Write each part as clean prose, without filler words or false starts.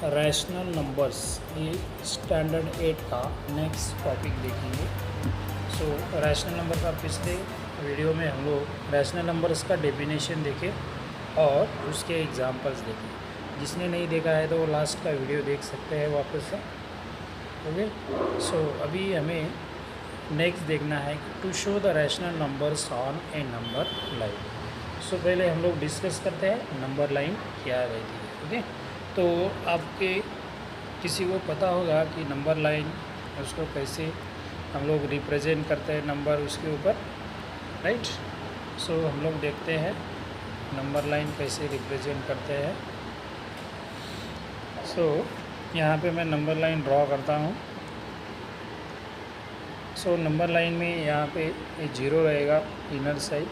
Rational numbers, ये standard 8 का next topic देखेंगे। सो रैशनल नंबर का पिछले वीडियो में हम लोग रैशनल नंबर्स का डेफिनेशन देखे और उसके एग्जांपल्स देखे। जिसने नहीं देखा है तो वो लास्ट का वीडियो देख सकते हैं वापस से। ओके, सो अभी हमें नेक्स्ट देखना है कि to show the rational numbers on a number line. So पहले हम लोग डिस्कस करते हैं नंबर लाइन क्या रहती है। ओके, तो आपके किसी को पता होगा कि नंबर लाइन उसको कैसे हम लोग रिप्रेजेंट करते हैं नंबर उसके ऊपर, राइट। सो हम लोग देखते हैं नंबर लाइन कैसे रिप्रेजेंट करते हैं। सो यहाँ पे मैं नंबर लाइन ड्रॉ करता हूँ। सो नंबर लाइन में यहाँ पे ये 0 रहेगा इनर साइड,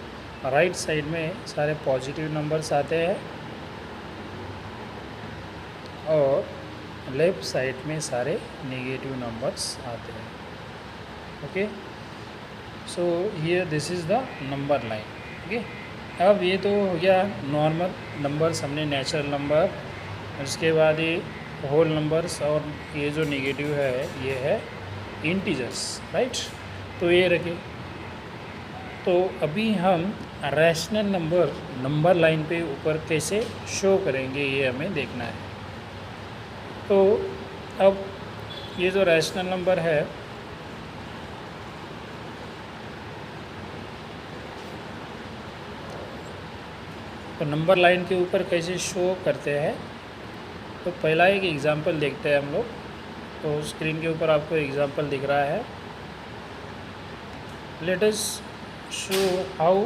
राइट साइड में सारे पॉजिटिव नंबर्स आते हैं और लेफ़्ट साइड में सारे नेगेटिव नंबर्स आते हैं। Okay, so here this is the number line. Okay, अब ये तो हो गया नॉर्मल नंबर्स, हमने नेचुरल नंबर, उसके बाद ये होल नंबर्स और ये जो नेगेटिव है ये है इंटीजर्स, राइट। तो ये रखे। तो अभी हम रैशनल नंबर लाइन पे ऊपर कैसे शो करेंगे ये हमें देखना है। तो अब ये जो रैशनल नंबर है तो नंबर लाइन के ऊपर कैसे शो करते हैं, तो पहला एक एग्जांपल देखते हैं हम लोग। तो स्क्रीन के ऊपर आपको एग्जांपल दिख रहा है। Let us show how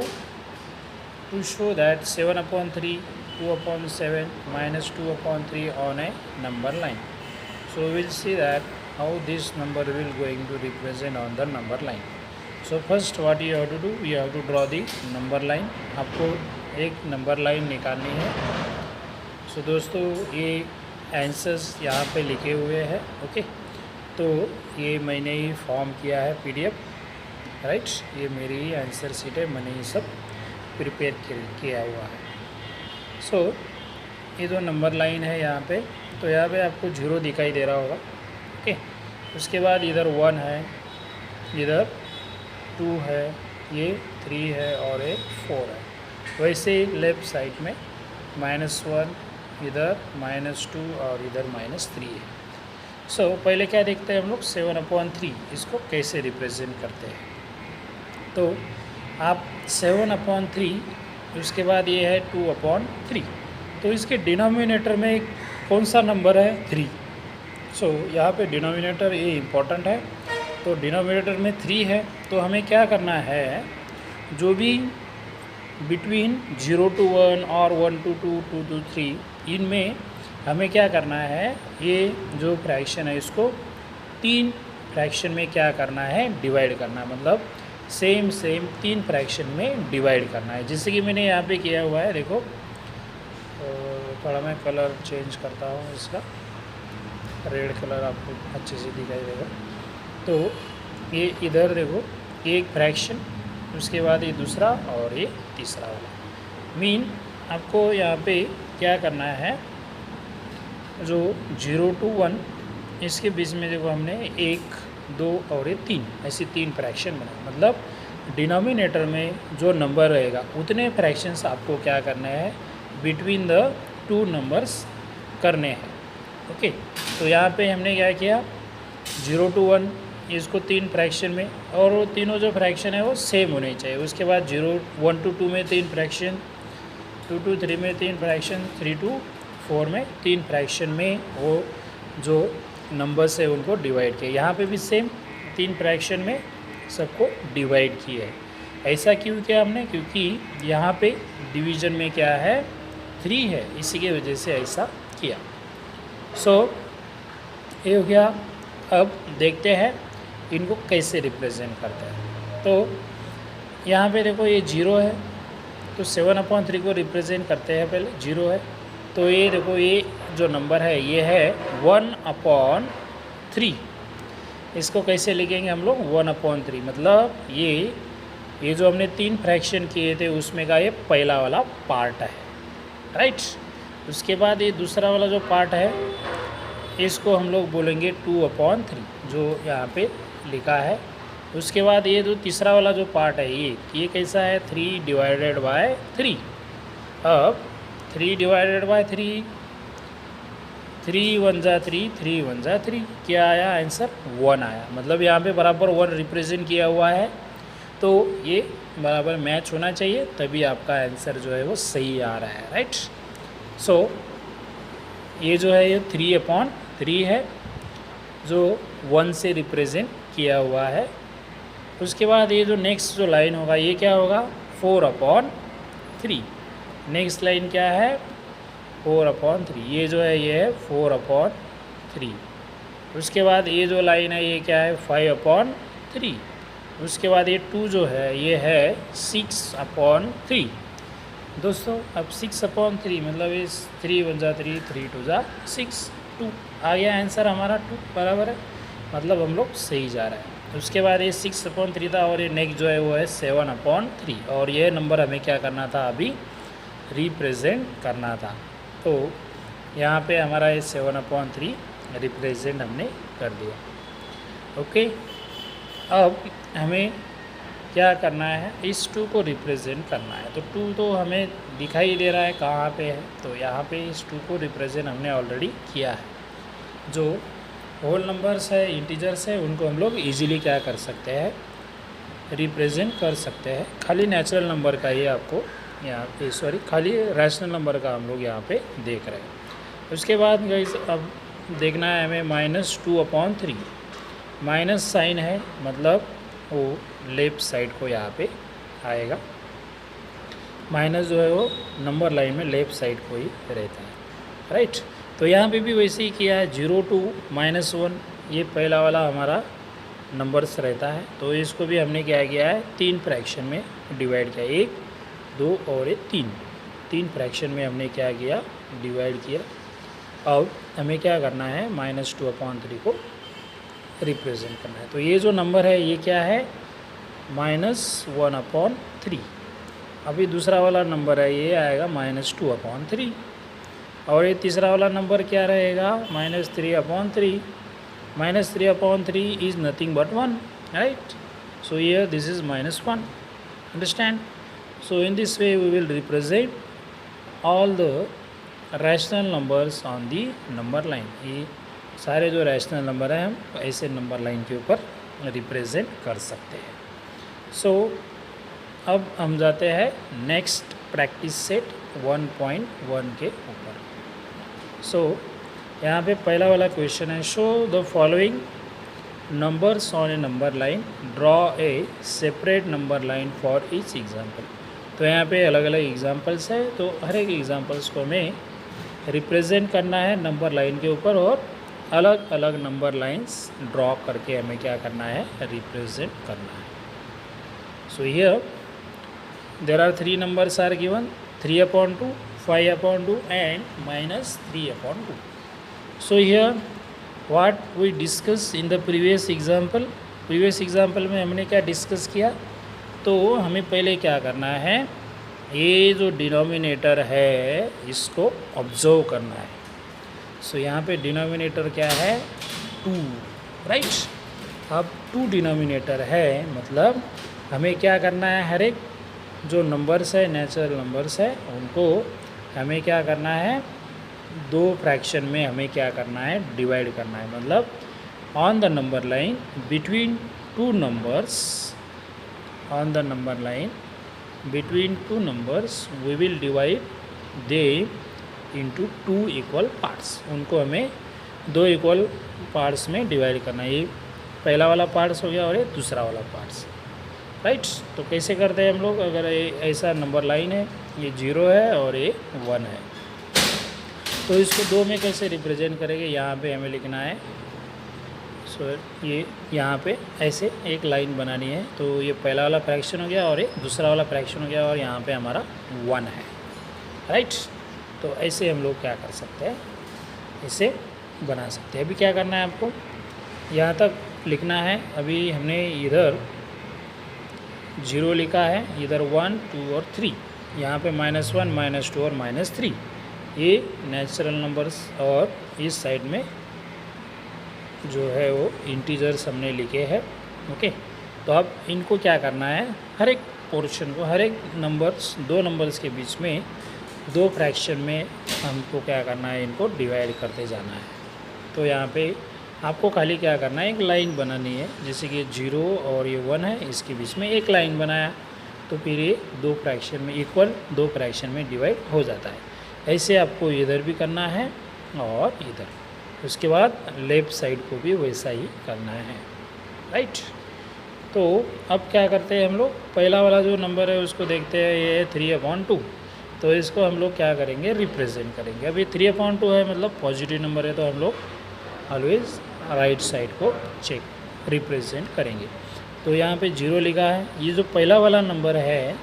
to show that 7/3, 2/7 minus 2/3 on a number line. So we will see that how this number will going to represent on the number line. So first what you have to do, you have to draw the number line. आपको एक number line निकालनी है। सो दोस्तों ये answers यहाँ पे लिखे हुए हैं। ओके, तो ये मैंने ही फॉर्म किया है PDF, राइट। ये मेरी ही आंसर शीट है, मैंने ये सब प्रिपेयर किया हुआ है। सो ये जो नंबर लाइन है यहाँ पे, तो यहाँ पे आपको 0 दिखाई दे रहा होगा। ओके, उसके बाद इधर 1 है, इधर 2 है, ये 3 है और ये 4 है। वैसे ही लेफ़्ट साइड में -1, इधर -2 और इधर -3 है। सो पहले क्या देखते हैं हम लोग, 7/3 इसको कैसे रिप्रेजेंट करते हैं। तो आप 7/3, उसके बाद ये है 2/3, तो इसके डिनोमिनेटर में कौन सा नंबर है, 3। सो यहाँ पे डिनोमिनेटर ये इम्पोर्टेंट है। तो डिनोमिनेटर में 3 है, तो हमें क्या करना है, जो भी बिटवीन 0 to 1 और 1 to 2, 2 to 3, इनमें हमें क्या करना है, ये जो फ्रैक्शन है इसको 3 फ्रैक्शन में क्या करना है, डिवाइड करना है। मतलब सेम 3 फ्रैक्शन में डिवाइड करना है। जैसे कि मैंने यहाँ पे किया हुआ है, देखो। थोड़ा मैं कलर चेंज करता हूँ इसका, रेड कलर आपको अच्छे से दिखाई देगा। तो ये इधर देखो, एक फ्रैक्शन, उसके बाद ये दूसरा और ये तीसरा वाला। मीन आपको यहाँ पे क्या करना है, जो 0 to 1 इसके बीच में देखो हमने 1, 2 और ये 3, ऐसी 3 फ्रैक्शन बनाए। मतलब डिनोमिनेटर में जो नंबर रहेगा उतने फ्रैक्शंस आपको क्या करना है, बिटवीन द 2 नंबर्स करने हैं। ओके, तो यहाँ पे हमने क्या किया, 0 to 1 इसको 3 फ्रैक्शन में, और वो तीनों जो फ्रैक्शन है वो सेम होने चाहिए। उसके बाद 1 to 2 में 3 फ्रैक्शन, 2 to 3 में 3 फ्रैक्शन, 3 to 4 में 3 फ्रैक्शन में वो जो नंबर्स है उनको डिवाइड किया। यहाँ पे भी सेम 3 फ्रैक्शन में सबको डिवाइड किया है। ऐसा क्यों किया हमने, क्योंकि यहाँ पे डिवीज़न में क्या है, 3 है, इसी की वजह से ऐसा किया। सो ये हो गया। अब देखते हैं इनको कैसे रिप्रेजेंट करते हैं। तो यहाँ पे देखो ये 0 है, तो 7/3 को रिप्रेजेंट करते हैं। पहले 0 है, तो ये देखो ये जो नंबर है ये है 1/3। इसको कैसे लिखेंगे हम लोग, 1/3। मतलब ये जो हमने 3 फ्रैक्शन किए थे उसमें का ये पहला वाला पार्ट है, राइट। उसके बाद ये दूसरा वाला जो पार्ट है इसको हम लोग बोलेंगे 2/3 जो यहाँ पे लिखा है। उसके बाद ये जो तीसरा वाला जो पार्ट है ये कैसा है 3/3। अब 3/3 3 1 जा 3 3 1 जा 3 क्या आया आंसर 1 आया। मतलब यहाँ पे बराबर 1 रिप्रेजेंट किया हुआ है, तो ये बराबर मैच होना चाहिए, तभी आपका आंसर जो है वो सही आ रहा है, राइट। सो ये जो है ये 3/3 है जो 1 से रिप्रेजेंट किया हुआ है। उसके बाद ये जो नेक्स्ट जो लाइन होगा ये क्या होगा 4/3। नेक्स्ट लाइन क्या है 4/3, ये जो है ये है 4/3। उसके बाद ये जो लाइन है ये क्या है 5/3। उसके बाद ये 2 जो है ये है 6/3। दोस्तों अब 6/3 मतलब इस 3 1 जा 3 3 2 जा 6 2 आ गया आंसर हमारा 2 बराबर है, मतलब हम लोग सही जा रहे हैं। उसके बाद ये 6/3 था और ये नेक्स्ट जो है वो है 7/3 और ये नंबर हमें क्या करना था अभी रिप्रेजेंट करना था। तो यहाँ पे हमारा ये 7/3 रिप्रेजेंट हमने कर दिया। ओके, अब हमें क्या करना है इस 2 को रिप्रेजेंट करना है। तो 2 तो हमें दिखाई दे रहा है कहाँ पे है, तो यहाँ पे इस 2 को रिप्रेजेंट हमने ऑलरेडी किया है। जो होल नंबर्स है इंटीजर्स है उनको हम लोग इजीली क्या कर सकते हैं रिप्रेजेंट कर सकते हैं। खाली नेचुरल नंबर का ही आपको यहाँ पे खाली रैशनल नंबर का हम लोग यहाँ पे देख रहे हैं। उसके बाद गाइस अब देखना है हमें -2/3 माइनस साइन है, मतलब वो लेफ्ट साइड को यहाँ पे आएगा। माइनस जो है वो नंबर लाइन में लेफ्ट साइड को ही रहता है, राइट। तो यहाँ पे भी वैसे ही किया है 0 to -1, ये पहला वाला हमारा नंबर्स रहता है। तो इसको भी हमने क्या किया है 3 फ्रैक्शन में डिवाइड किया, 1 2 और 3 फ्रैक्शन में हमने क्या किया डिवाइड किया। अब हमें क्या करना है -2/3 को रिप्रेजेंट करना है। तो ये जो नंबर है ये क्या है -1/3। अभी दूसरा वाला नंबर है ये आएगा -2/3 और ये तीसरा वाला नंबर क्या रहेगा -3/3। -3/3 is nothing but 1, right. So here this is -1, understand. So in this way we will represent all the rational numbers on the number line. ये सारे जो रैशनल नंबर हैं हम ऐसे नंबर लाइन के ऊपर रिप्रेजेंट कर सकते हैं। सो अब हम जाते हैं नेक्स्ट प्रैक्टिस सेट 1.1 के ऊपर। सो यहाँ पे पहला वाला क्वेश्चन है show the following numbers on a number line, draw a separate number line for each example. तो यहाँ पे अलग अलग एग्जाम्पल्स है, तो हर एक एग्जाम्पल्स को हमें रिप्रेजेंट करना है नंबर लाइन के ऊपर और अलग अलग नंबर लाइंस ड्रॉ करके हमें क्या करना है रिप्रेजेंट करना है। So here there are 3 numbers are given 3/2, 5/2 and -3/2. So here what we discussed in the previous example में हमने क्या डिस्कस किया, तो हमें पहले क्या करना है ये जो डिनोमिनेटर है इसको ऑब्जर्व करना है। सो यहाँ पे डिनोमिनेटर क्या है 2, राइट। अब 2 डिनोमिनेटर है मतलब हमें क्या करना है हर एक जो नंबर्स है नेचुरल नंबर्स है उनको हमें क्या करना है 2 फ्रैक्शन में हमें क्या करना है डिवाइड करना है। मतलब on the number line between 2 numbers, on the number line between 2 numbers we will divide them into 2 equal parts। उनको हमें 2 इक्वल पार्ट्स में डिवाइड करना है। ये पहला वाला पार्ट्स हो गया और ये दूसरा वाला पार्ट्स, राइट। तो कैसे करते हैं हम लोग, अगर ये ऐसा नंबर लाइन है ये 0 है और ये 1 है, तो इसको 2 में कैसे रिप्रेजेंट करेंगे, यहाँ पे हमें लिखना है। सो ये यहाँ पे ऐसे एक लाइन बनानी है, तो ये पहला वाला फ्रैक्शन हो गया और ये दूसरा वाला फ्रैक्शन हो गया और यहाँ पे हमारा 1 है, राइट। तो ऐसे हम लोग क्या कर सकते हैं इसे बना सकते हैं। अभी क्या करना है आपको यहाँ तक लिखना है। अभी हमने इधर 0 लिखा है, इधर 1 2 और 3, यहाँ पे -1 -2 और -3 ये नेचुरल नंबर्स और इस साइड में जो है वो इंटीजर्स हमने लिखे हैं। ओके, तो अब इनको क्या करना है, हर एक पोर्शन को, हर एक नंबर्स, दो नंबर्स के बीच में दो फ्रैक्शन में हमको क्या करना है, इनको डिवाइड करते जाना है। तो यहाँ पे आपको खाली क्या करना है, एक लाइन बनानी है, जैसे कि 0 और ये 1 है, इसके बीच में एक लाइन बनाया तो फिर ये दो फ्रैक्शन में इक्वल, दो फ्रैक्शन में डिवाइड हो जाता है। ऐसे आपको इधर भी करना है और इधर, उसके बाद लेफ़्ट साइड को भी वैसा ही करना है, राइट। तो अब क्या करते हैं हम लोग, पहला वाला जो नंबर है उसको देखते हैं, ये है 3/2। तो इसको हम लोग क्या करेंगे, रिप्रेजेंट करेंगे। अब ये 3/2 है, मतलब पॉजिटिव नंबर है, तो हम लोग ऑलवेज राइट साइड को चेक रिप्रेजेंट करेंगे। तो यहाँ पे 0 लिखा है, ये जो पहला वाला नंबर है,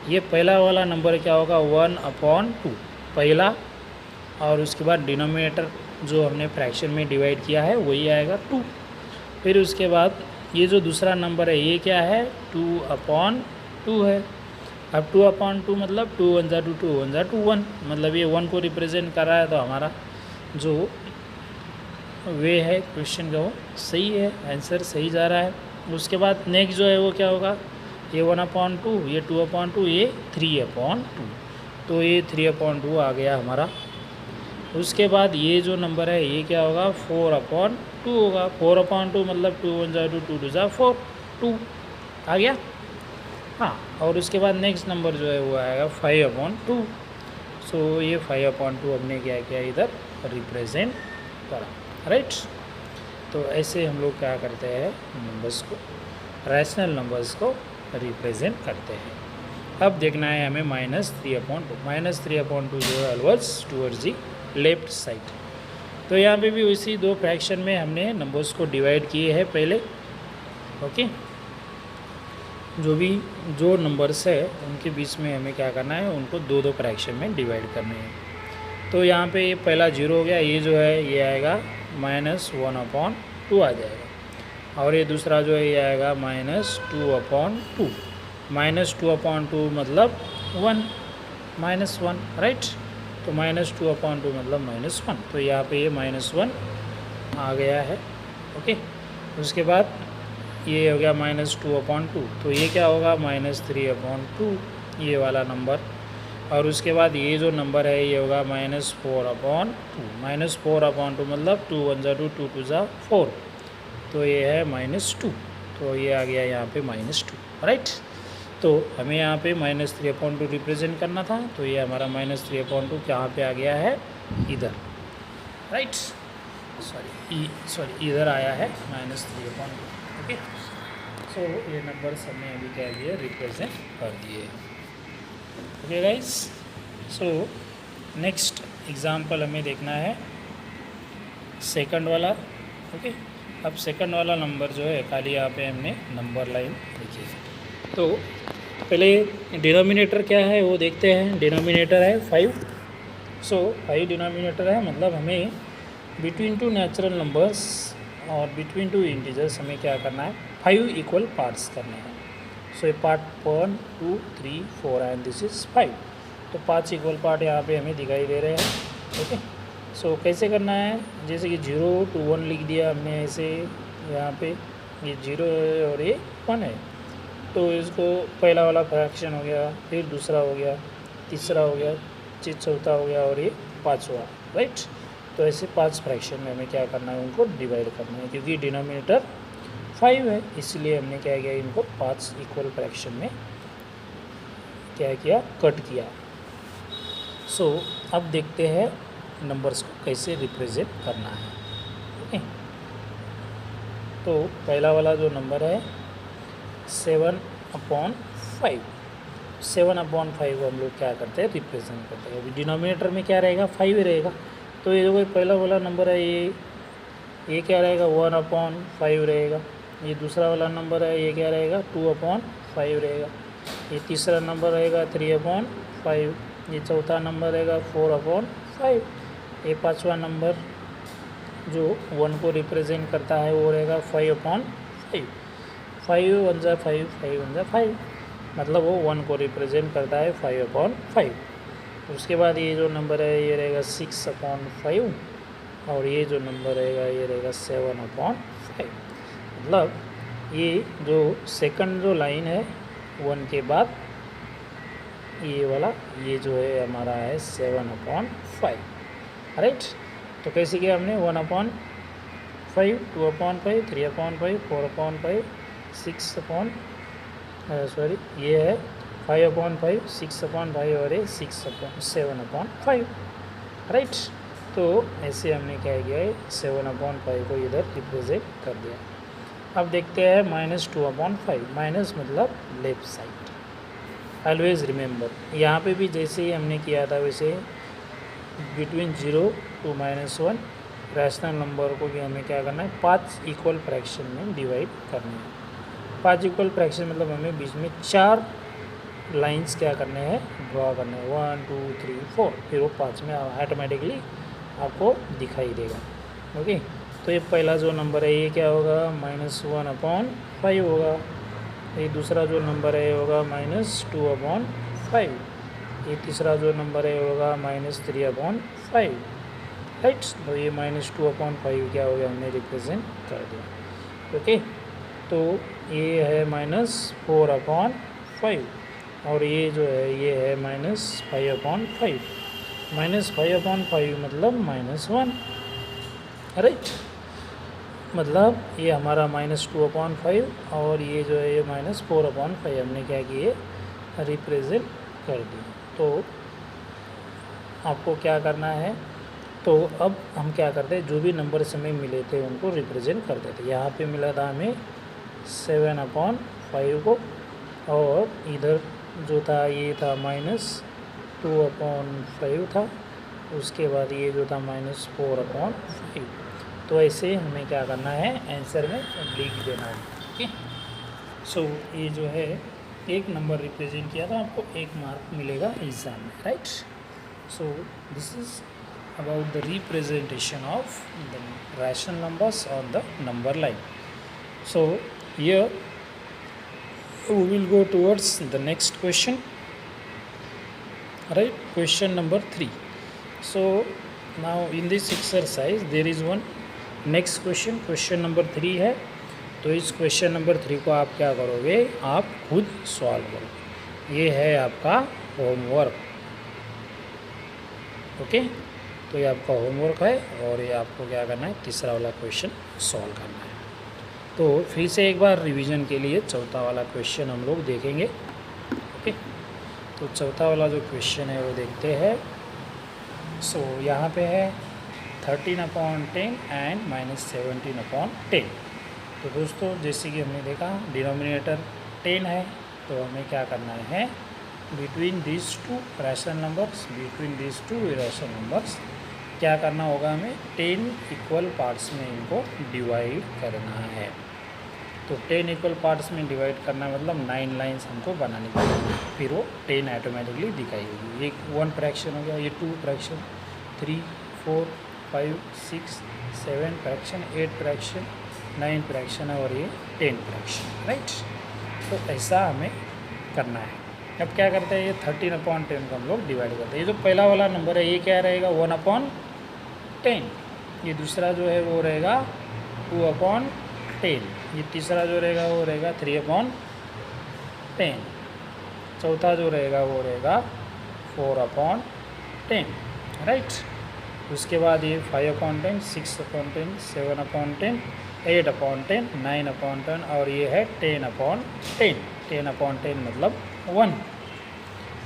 ये पहला वाला नंबर क्या होगा, 1/2 पहला, और उसके बाद डिनोमिनेटर जो हमने फ्रैक्शन में डिवाइड किया है वही आएगा 2। फिर उसके बाद ये जो दूसरा नंबर है ये क्या है, 2/2 है। अब 2/2 मतलब 2 1 2 2 1 2 1, मतलब ये 1 को रिप्रेजेंट कर रहा है। तो हमारा जो वे है क्वेश्चन का वो सही है, आंसर सही जा रहा है। उसके बाद नेक्स्ट जो है वो क्या होगा, ये 1/2, ये 2/2, ये 3/2। तो ये 3/2 आ गया हमारा। उसके बाद ये जो नंबर है ये क्या होगा, 4/2 होगा। 4/2 मतलब 2 1 2 2 2 4, 2 आ गया। हाँ, और उसके बाद नेक्स्ट नंबर जो है वो आएगा 5/2। सो ये 5/2 हमने क्या किया, इधर रिप्रेजेंट करा, राइट। तो ऐसे हम लोग क्या करते हैं, नंबर्स को, रैशनल नंबर्स को रिप्रेजेंट करते हैं। अब देखना है हमें -3/2। -3/2 जो है always towards the left side. तो यहाँ पे भी उसी दो फ्रैक्शन में हमने नंबर्स को डिवाइड किए हैं पहले। ओके, जो नंबर्स है उनके बीच में हमें क्या करना है, उनको दो दो फ्रैक्शन में डिवाइड करने हैं। तो यहाँ पे ये पहला 0 हो गया, ये जो है ये आएगा -1/2 आ जाएगा। और ये दूसरा जो है ये आएगा -2/2। -2/2 मतलब 1, -1, राइट। तो -2/2 मतलब -1, तो यहाँ पे ये -1 आ गया है। ओके, उसके बाद ये हो गया -2/2, तो ये क्या होगा, -3/2 ये वाला नंबर। और उसके बाद ये जो नंबर है ये होगा -4/2। -4/2 मतलब 2 1 2 2 2 4, तो ये है -2। तो ये आ गया यहाँ पे -2, राइट। तो हमें यहाँ पे -3/2 रिप्रेजेंट करना था, तो ये हमारा -3/2 कहाँ पे आ गया है, इधर, राइट। सॉरी इधर आया है -3/2। ओके, सो ये नंबर्स हमने अभी क्या किया, रिप्रेजेंट कर दिए। Okay guys, so next example हमें देखना है सेकंड वाला। ओके, अब सेकंड वाला नंबर जो है, खाली यहाँ पे हमने नंबर लाइन लिखी है। तो पहले डिनोमिनेटर क्या है वो देखते हैं। डिनोमिनेटर है 5। सो 5 डिनोमिनेटर है, मतलब हमें बिटवीन टू नेचुरल नंबर्स और बिटवीन टू इंटीजर्स हमें क्या करना है, 5 इक्वल पार्ट्स करने हैं। सो ये पार्ट 1 2 3 4 एंड दिस इज़ 5। तो 5 इक्वल पार्ट यहाँ पे हमें दिखाई दे रहे हैं। ओके, सो कैसे करना है, जैसे कि 0 to 1 लिख दिया हमने ऐसे, यहाँ पे ये 0 है और ये 1 है। तो इसको पहला वाला फ्रैक्शन हो गया, फिर दूसरा हो गया, तीसरा हो गया, चौथा हो गया और ये पाँचवा, राइट। तो ऐसे 5 फ्रैक्शन में हमें क्या करना है, उनको डिवाइड करना है। क्योंकि डिनोमिनेटर 5 है, इसलिए हमने क्या किया, इनको 5 इक्वल फ्रैक्शन में क्या किया, कट किया। सो अब देखते हैं नंबर्स को कैसे रिप्रेजेंट करना है। ओके, तो पहला वाला जो नंबर है 7/5। 7/5 हम लोग क्या करते हैं, रिप्रेजेंट करते हैं। अभी डिनोमिनेटर में क्या रहेगा, 5 रहेगा। तो ये जो कोई पहला वाला नंबर है ये क्या रहेगा, 1/5 रहेगा। ये दूसरा वाला नंबर है ये क्या रहेगा, 2/5 रहेगा। ये तीसरा नंबर रहेगा 3/5। ये चौथा नंबर रहेगा 4/5। ये पांचवा नंबर जो 1 को रिप्रेजेंट करता है वो रहेगा 5/5। 5 1 5, 5 1 5, मतलब वो 1 को रिप्रेजेंट करता है 5/5। उसके बाद ये जो नंबर है ये रहेगा 6/5। और ये जो नंबर रहेगा ये रहेगा 7/5। मतलब ये जो सेकंड जो लाइन है 1 के बाद ये वाला ये जो है हमारा है 7/5, राइट। तो कैसे किया हमने 1/5, 2/5, 3/5, 4/5, 6 ये है 5/5, 6/5 और ये 7/5, राइट। तो ऐसे हमने क्या किया है 7/5 को इधर रिप्रेजेंट कर दिया। अब देखते हैं -2/5, माइनस मतलब लेफ्ट साइड। ऑलवेज रिमेंबर यहाँ पे भी जैसे ही हमने किया था वैसे बिटवीन 0 to -1 रैशनल नंबर को भी हमें क्या करना है 5 इक्वल फ्रैक्शन में डिवाइड करना है। 5 इक्वल फ्रैक्शन मतलब हमें बीच में 4 लाइंस क्या करने हैं ड्रॉ करने हैं, 1 2 3 4, फिर वो 5 में ऑटोमेटिकली आपको दिखाई देगा। ओके, तो ये पहला जो नंबर है ये क्या होगा -1/5 होगा। ये दूसरा जो नंबर है होगा -2/5। ये तीसरा जो नंबर है होगा -3/5, राइट। तो ये -2/5 क्या हो गया हमने रिप्रेजेंट कर दिया। ओके, तो ये है -4/5 और ये जो है ये है -5/5। -5/5 मतलब -1, राइट। मतलब ये हमारा -2/5 और ये जो है ये -4/5 हमने क्या किए रिप्रेजेंट कर दिए। तो आपको क्या करना है, तो अब हम क्या करते हैं जो भी नंबर हमें मिले थे उनको रिप्रेजेंट करते थे। यहाँ पे मिला था हमें 7/5 को और इधर जो था ये था -2/5 था, उसके बाद ये जो था -4/5। तो ऐसे हमें क्या करना है आंसर में लिख देना है। ओके, सो ये जो है एक नंबर रिप्रेजेंट किया था, आपको 1 मार्क मिलेगा एग्जाम में, right. So this is about the representation of the rational numbers on the number line. So here we will go towards the next question, right? Question number 3. So now in this exercise there is one next question, question number 3 है। तो इस question number 3 को आप क्या करोगे, आप खुद solve करोगे। ये है आपका होमवर्क। ओके, तो ये आपका होमवर्क है और ये आपको क्या करना है तीसरा वाला क्वेश्चन सॉल्व करना है। तो फिर से एक बार रिवीजन के लिए चौथा वाला क्वेश्चन हम लोग देखेंगे। ओके, तो चौथा वाला जो क्वेश्चन है वो देखते हैं। सो यहाँ पे है 13/10 एंड -17/10। तो दोस्तों जैसे कि हमने देखा डिनोमिनेटर 10 है, तो हमें क्या करना है between this to rational numbers, क्या करना होगा, हमें 10 इक्वल पार्ट्स में इनको डिवाइड करना है। तो 10 इक्वल पार्ट्स में डिवाइड करना मतलब 9 लाइंस हमको बनानी पड़ेगी, फिर वो 10 ऑटोमेटिकली दिखाई देगी। ये 1 फ्रैक्शन हो गया, ये 2 फ्रैक्शन, 3 4 5 6 7 फ्रैक्शन, 8 फ्रैक्शन, 9 फ्रैक्शन और ये 10 फ्रैक्शन, राइट। तो ऐसा हमें करना है। अब क्या करते हैं, ये 13/10 को हम लोग डिवाइड करते हैं। ये जो पहला वाला नंबर है ये क्या रहेगा 1/10। ये दूसरा जो है वो रहेगा 2/10। ये तीसरा जो रहेगा वो रहेगा 3/10। चौथा जो रहेगा वो रहेगा 4/10, राइट। उसके बाद ये 5/10, 6/10, 7/10, 8/10, 9/10 और ये है 10/10। 10/10 मतलब 1,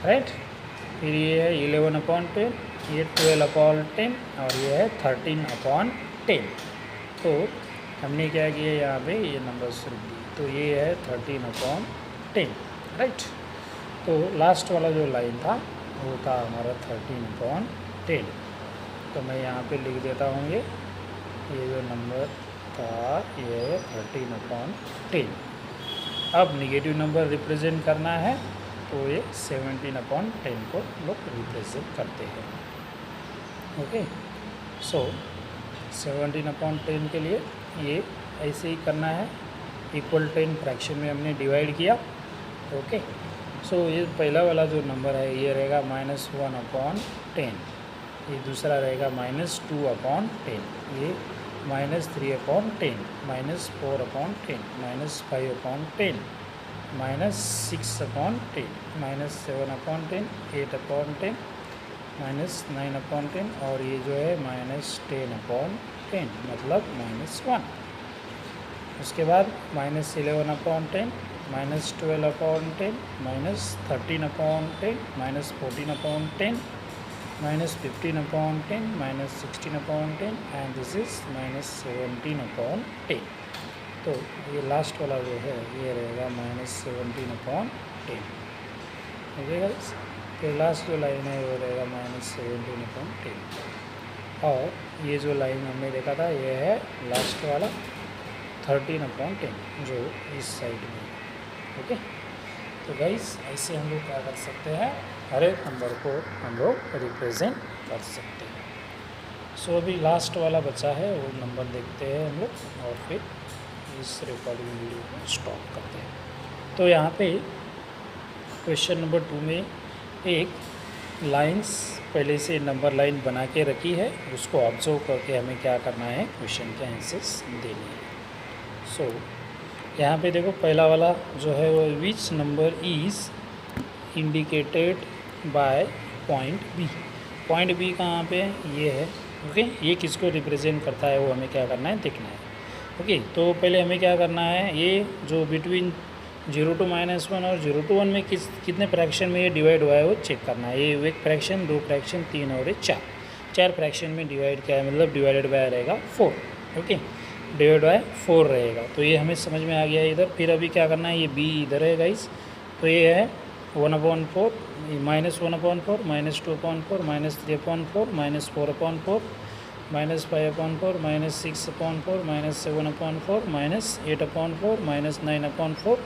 राइट। फिर ये है 11/10, ये 12/10 और ये है 13/10। तो हमने क्या किया यहाँ पे ये नंबर लिख दिए। तो ये है 13/10, राइट। तो लास्ट वाला जो लाइन था वो था हमारा 13/10। तो मैं यहाँ पे लिख देता हूँ ये जो नंबर था ये है 13/10। अब निगेटिव नंबर रिप्रेजेंट करना है तो ये 17/10 को लोग रिप्रेजेंट करते हैं। ओके, सो 17/10 के लिए ये ऐसे ही करना है, इक्वल 10 फ्रैक्शन में हमने डिवाइड किया। ओके, सो ये पहला वाला जो नंबर है ये रहेगा -1/10। ये दूसरा रहेगा -2/10, ये -3/10, -4/10, -5/10, -6/10, -7/10, 8/10, -9/10 और ये जो है -10/10 मतलब -1। उसके बाद -11/10, -12/10, -13/10, -14/10, -15/10, -16/10 एंड दिस इज -17/10। तो ये लास्ट वाला जो है ये रहेगा -17/10। ओके गाइस, फिर लास्ट जो लाइन है वो रहेगा -17/10 और ये जो लाइन हमने देखा था ये है लास्ट वाला 13/10 जो इस साइड में। ओके, तो गाइस ऐसे हम लोग क्या कर सकते हैं, हर एक नंबर को हम लोग रिप्रेजेंट कर सकते हैं। सो अभी लास्ट वाला बचा है वो नंबर देखते हैं हम लोग और फिर इस रिकॉर्डिंग वीडियो को स्टॉप करते हैं। तो यहाँ पे क्वेश्चन नंबर 2 में एक लाइंस पहले से नंबर लाइन बना के रखी है, उसको ऑब्जर्व करके हमें क्या करना है, क्वेश्चन के आंसर्स देने हैं। सो यहाँ पे देखो पहला वाला जो है वो which number is indicated by point B. Point B कहाँ पे है, ये है। ओके, ये किसको रिप्रेजेंट करता है वो हमें क्या करना है, देखना है। ओके, तो पहले हमें क्या करना है, ये जो बिटवीन 0 to -1 और 0 to 1 में कितने फ्रैक्शन में ये डिवाइड हुआ है वो चेक करना है। ये एक फ्रैक्शन, 2 फ्रैक्शन, 3 और 4 फ्रैक्शन में डिवाइड किया है, मतलब डिवाइडेड बाय रहेगा 4। ओके, डिवाइड बाय 4 रहेगा, तो ये हमें समझ में आ गया इधर। फिर अभी क्या करना है, ये बी इधर है गाइस, तो ये है 1/4, -1/4, -2/4, -3/4, -4/4, -5/4, -6/4, -7/4, -8/4, -9/4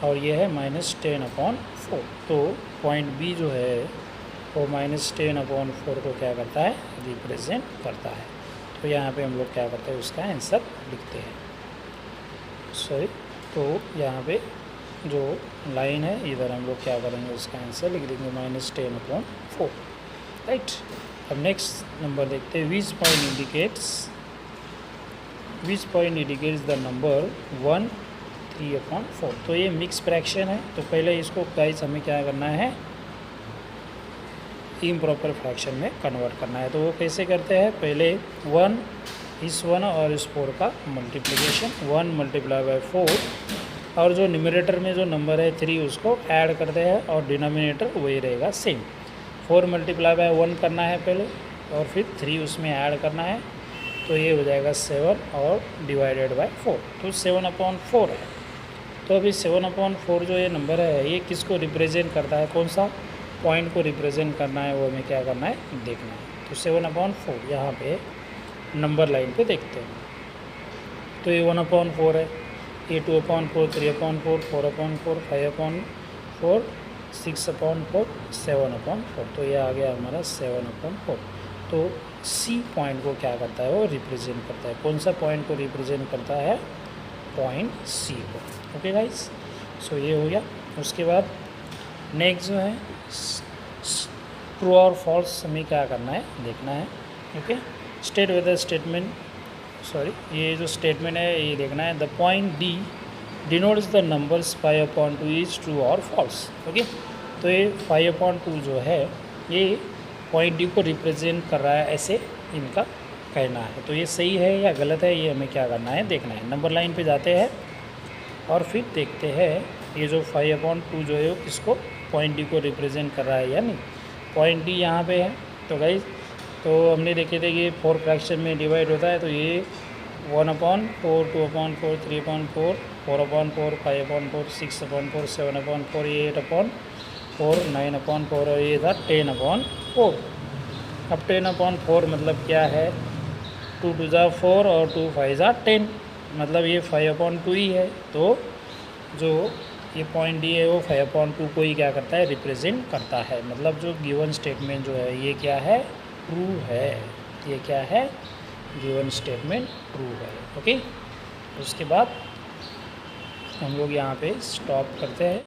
और ये है -10/4। तो पॉइंट बी जो है वो -10/4 को क्या करता है, रिप्रेजेंट करता है। तो यहाँ पे हम लोग क्या करते हैं, उसका आंसर लिखते हैं। सॉरी, तो यहाँ पे जो लाइन है इधर हम लोग क्या करेंगे, उसका आंसर लिख देंगे -10/4। राइट, अब नेक्स्ट नंबर देखते हैं। Which point indicates the number 1 3/4। तो ये मिक्स फ्रैक्शन है, तो पहले इसको गाइस हमें क्या करना है, इम्प्रॉपर फ्रैक्शन में कन्वर्ट करना है। तो वो कैसे करते हैं, पहले 1 इस 1 और इस 4 का मल्टीप्लिकेशन, 1 × 4 और जो न्यूमरेटर में जो नंबर है 3 उसको ऐड करते हैं और डिनोमिनेटर वही रहेगा सेम। 4 × 1 करना है पहले और फिर 3 उसमें ऐड करना है, तो ये हो जाएगा 7 और डिवाइडेड बाय 4, तो 7/4 है। तो अभी 7/4 जो ये नंबर है ये किसको रिप्रेजेंट करता है, कौन सा पॉइंट को रिप्रेजेंट करना है वो हमें क्या करना है, देखना है। तो 7/4 यहाँ पे नंबर लाइन पे देखते हैं। तो ये 1/4 है, ये 2/4, 3/4, 4/4, 5/4, 6/4, 7/4। तो ये आ गया हमारा 7/4। तो सी पॉइंट को क्या करता है, वो रिप्रेजेंट करता है। कौन सा पॉइंट को रिप्रेजेंट करता है, पॉइंट सी को। ओके गाइस, सो ये हो गया। उसके बाद नेक्स्ट जो है ट्रू और फॉल्स हमें क्या करना है, देखना है। Okay, state whether statement, sorry ये जो स्टेटमेंट है ये देखना है। The point D denotes the numbers 5/2 is true और फॉल्स। ओके, तो ये 5/2 जो है ये पॉइंट डी को रिप्रेजेंट कर रहा है, ऐसे इनका कहना है। तो ये सही है या गलत है, ये हमें क्या करना है, देखना है। नंबर लाइन पे जाते हैं और फिर देखते हैं ये जो 5/2 जो है वो किसको, पॉइंट डी को रिप्रेजेंट कर रहा है या नहीं। पॉइंट डी यहाँ पे है, तो गाइस तो हमने देखे थे कि 4 फ्रैक्शन में डिवाइड होता है, तो ये 1/4, 2/4, 3/4, 4/4, 5/4, 6/4, 7/4, 8/4, 9/4 और ये था 10/4। अब 10/4 मतलब क्या है, 2 2 ज़ा 4 और 2 5 ज़ा 10, मतलब ये 5/2 ही है। तो जो ये पॉइंट डी है वो 5/2 को ही क्या करता है, रिप्रेजेंट करता है। मतलब जो गिवन स्टेटमेंट जो है ये क्या है, ट्रू है। ये क्या है, गिवन स्टेटमेंट ट्रू है। ओके, उसके बाद हम लोग यहाँ पे स्टॉप करते हैं।